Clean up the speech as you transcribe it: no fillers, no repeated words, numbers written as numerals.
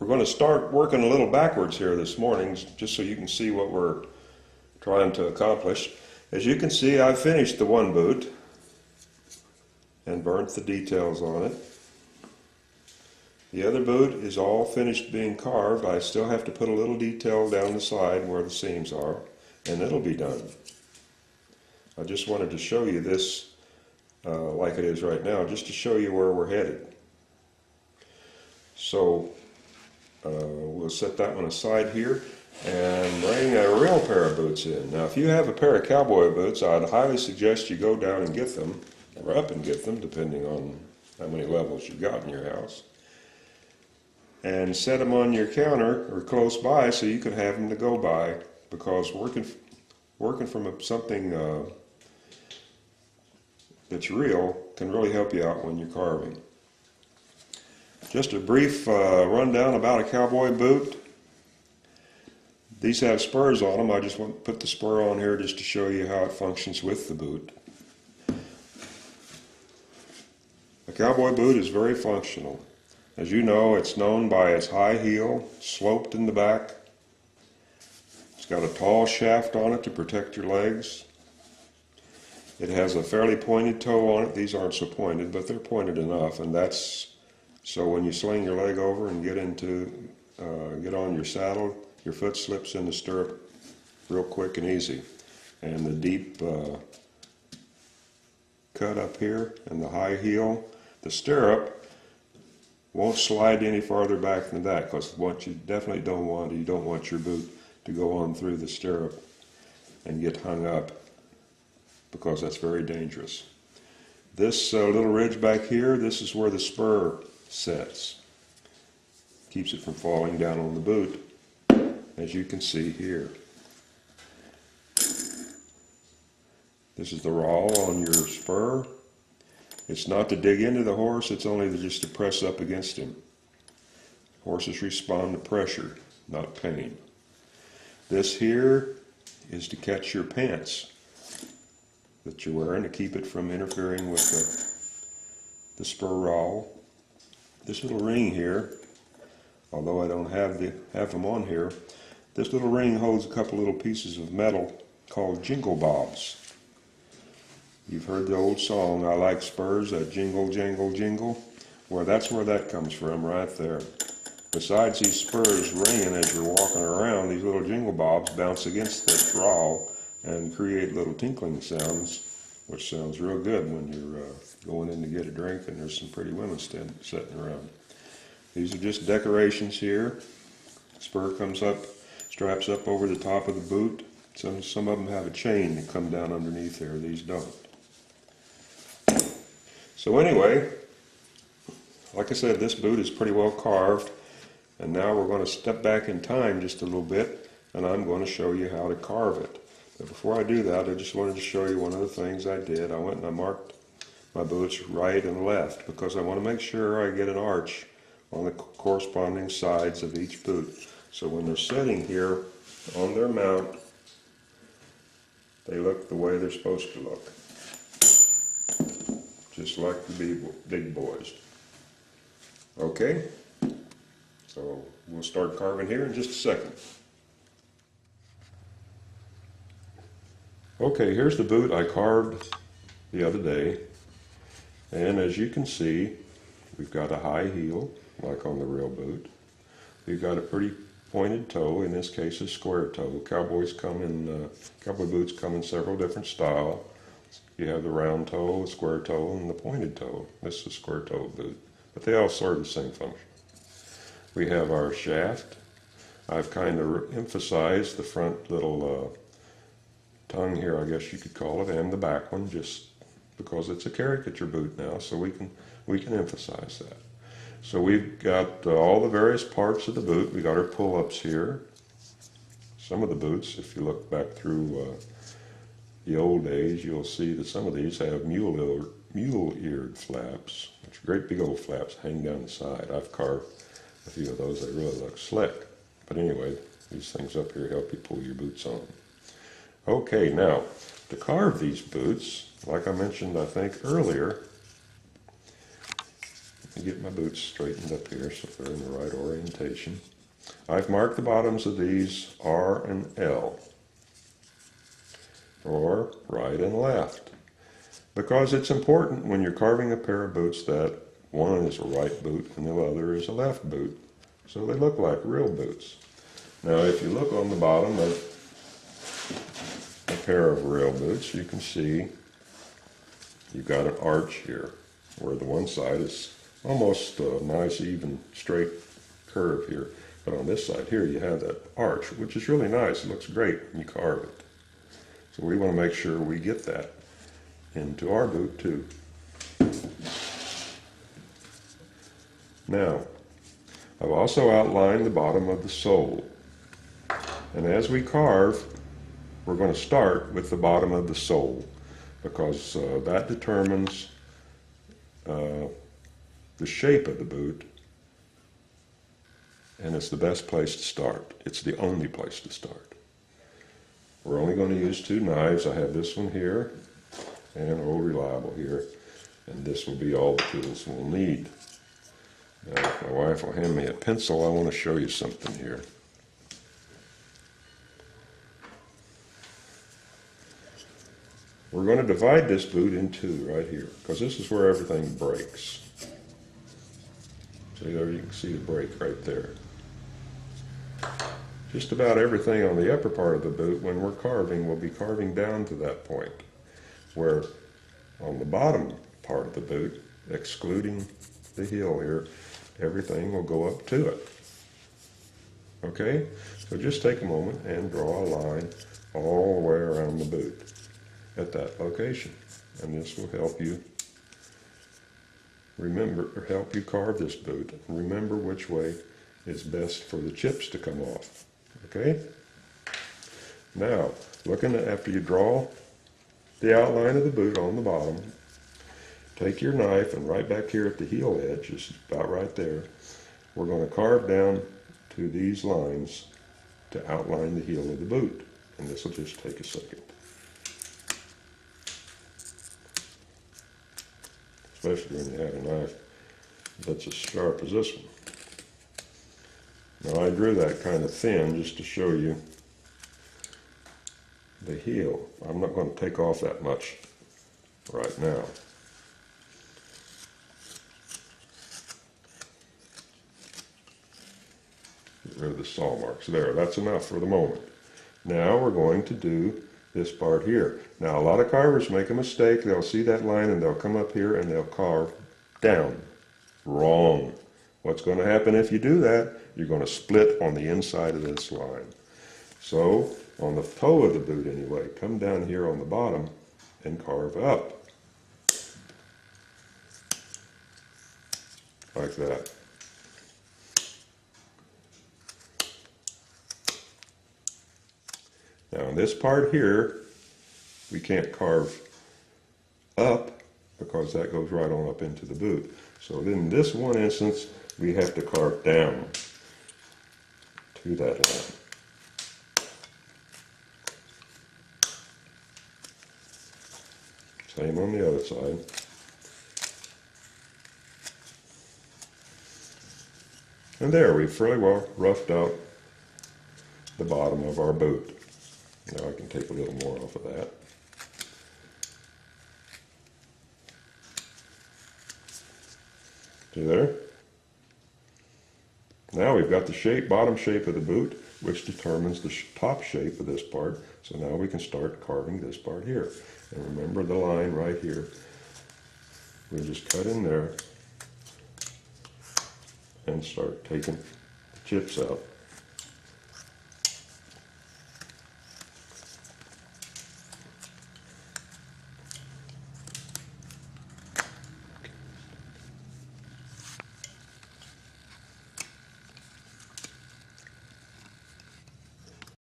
We're going to start working a little backwards here this morning, just so you can see what we're trying to accomplish. As you can see, I've finished the one boot and burnt the details on it. The other boot is all finished being carved. I still have to put a little detail down the side where the seams are, and it'll be done. I just wanted to show you this like it is right now, just to show you where we're headed. So we'll set that one aside here and bring a real pair of boots in. Now, if you have a pair of cowboy boots, I'd highly suggest you go down and get them, or up and get them, depending on how many levels you've got in your house, and set them on your counter or close by so you can have them to go by, because working from something that's real can really help you out when you're carving. Just a brief rundown about a cowboy boot. These have spurs on them. I just want to put the spur on here just to show you how it functions with the boot. A cowboy boot is very functional. As you know, it's known by its high heel, sloped in the back. It's got a tall shaft on it to protect your legs. It has a fairly pointed toe on it. These aren't so pointed, but they're pointed enough, and that's so when you sling your leg over and get on your saddle, your foot slips in the stirrup real quick and easy. And the deep cut up here and the high heel, the stirrup won't slide any farther back than that, because what you definitely don't want, you don't want your boot to go on through the stirrup and get hung up, because that's very dangerous. This little ridge back here, this is where the spur sets. Keeps it from falling down on the boot, as you can see here. This is the rowel on your spur. It's not to dig into the horse, it's only just to press up against him. Horses respond to pressure, not pain. This here is to catch your pants that you're wearing, to keep it from interfering with the spur rowel. This little ring here, although I don't have them on here, this little ring holds a couple little pieces of metal called jingle bobs. You've heard the old song, I like spurs that jingle, jangle, jingle. Well, that's where that comes from, right there. Besides these spurs ringing as you're walking around, these little jingle bobs bounce against the rowel and create little tinkling sounds, which sounds real good when you're going in to get a drink and there's some pretty women sitting around. These are just decorations here. Spur comes up, straps up over the top of the boot. Some of them have a chain that come down underneath here. These don't. So anyway, like I said, this boot is pretty well carved, and now we're going to step back in time just a little bit, and I'm going to show you how to carve it. But before I do that, I just wanted to show you one of the things I did. I went and I marked my boots right and left, because I want to make sure I get an arch on the corresponding sides of each boot. So when they're sitting here on their mount, they look the way they're supposed to look. Just like the big boys. Okay? So we'll start carving here in just a second. Okay, here's the boot I carved the other day, and as you can see, we've got a high heel, like on the real boot. We've got a pretty pointed toe, in this case a square toe. Cowboy boots come in several different styles. You have the round toe, the square toe, and the pointed toe. This is a square toe boot, but they all serve the same function. We have our shaft. I've kind of emphasized the front little tongue here, I guess you could call it, and the back one, just because it's a caricature boot now, so we can emphasize that. So we've got all the various parts of the boot. We got our pull-ups here. Some of the boots, if you look back through the old days, you'll see that some of these have mule-eared flaps, which are great big old flaps hang down the side. I've carved a few of those. They really look slick. But anyway, these things up here help you pull your boots on. Okay, now, to carve these boots, like I mentioned, I think, earlier, get my boots straightened up here so they're in the right orientation. I've marked the bottoms of these R and L, or right and left, because it's important when you're carving a pair of boots that one is a right boot and the other is a left boot, so they look like real boots. Now if you look on the bottom of a pair of real boots, you can see you've got an arch here, where the one side is almost a nice even straight curve here, but on this side here you have that arch, which is really nice. It looks great when you carve it. So we want to make sure we get that into our boot too. Now, I've also outlined the bottom of the sole, and as we carve, we're going to start with the bottom of the sole, because that determines the shape of the boot, and it's the best place to start. It's the only place to start. We're only going to use 2 knives. I have this one here and Old Reliable here, and this will be all the tools we'll need. Now, if my wife will hand me a pencil, I want to show you something here. We're going to divide this boot in 2 right here, because this is where everything breaks. See there, you can see the break right there. Just about everything on the upper part of the boot, when we're carving, we'll be carving down to that point, where on the bottom part of the boot, excluding the heel here, everything will go up to it. Okay? So just take a moment and draw a line all the way around the boot at that location, and this will help you remember, or help you carve this boot and remember which way is best for the chips to come off. Okay? Now, after you draw the outline of the boot on the bottom, take your knife and right back here at the heel edge, just about right there, we're going to carve down to these lines to outline the heel of the boot, and this will just take a second. Especially when you have a knife that's as sharp as this one. Now I drew that kind of thin just to show you the heel. I'm not going to take off that much right now. Get rid of the saw marks there. That's enough for the moment. Now we're going to do this part here. Now a lot of carvers make a mistake. They'll see that line and they'll come up here and they'll carve down. Wrong. What's going to happen if you do that? You're going to split on the inside of this line. So on the toe of the boot anyway, come down here on the bottom and carve up. Like that. Now in this part here, we can't carve up because that goes right on up into the boot. So in this one instance, we have to carve down to that line. Same on the other side. And there, we've fairly well roughed out the bottom of our boot. Now I can take a little more off of that. See there? Now we've got the shape, bottom shape of the boot, which determines the top shape of this part. So now we can start carving this part here. And remember the line right here. We just cut in there and start taking the chips out.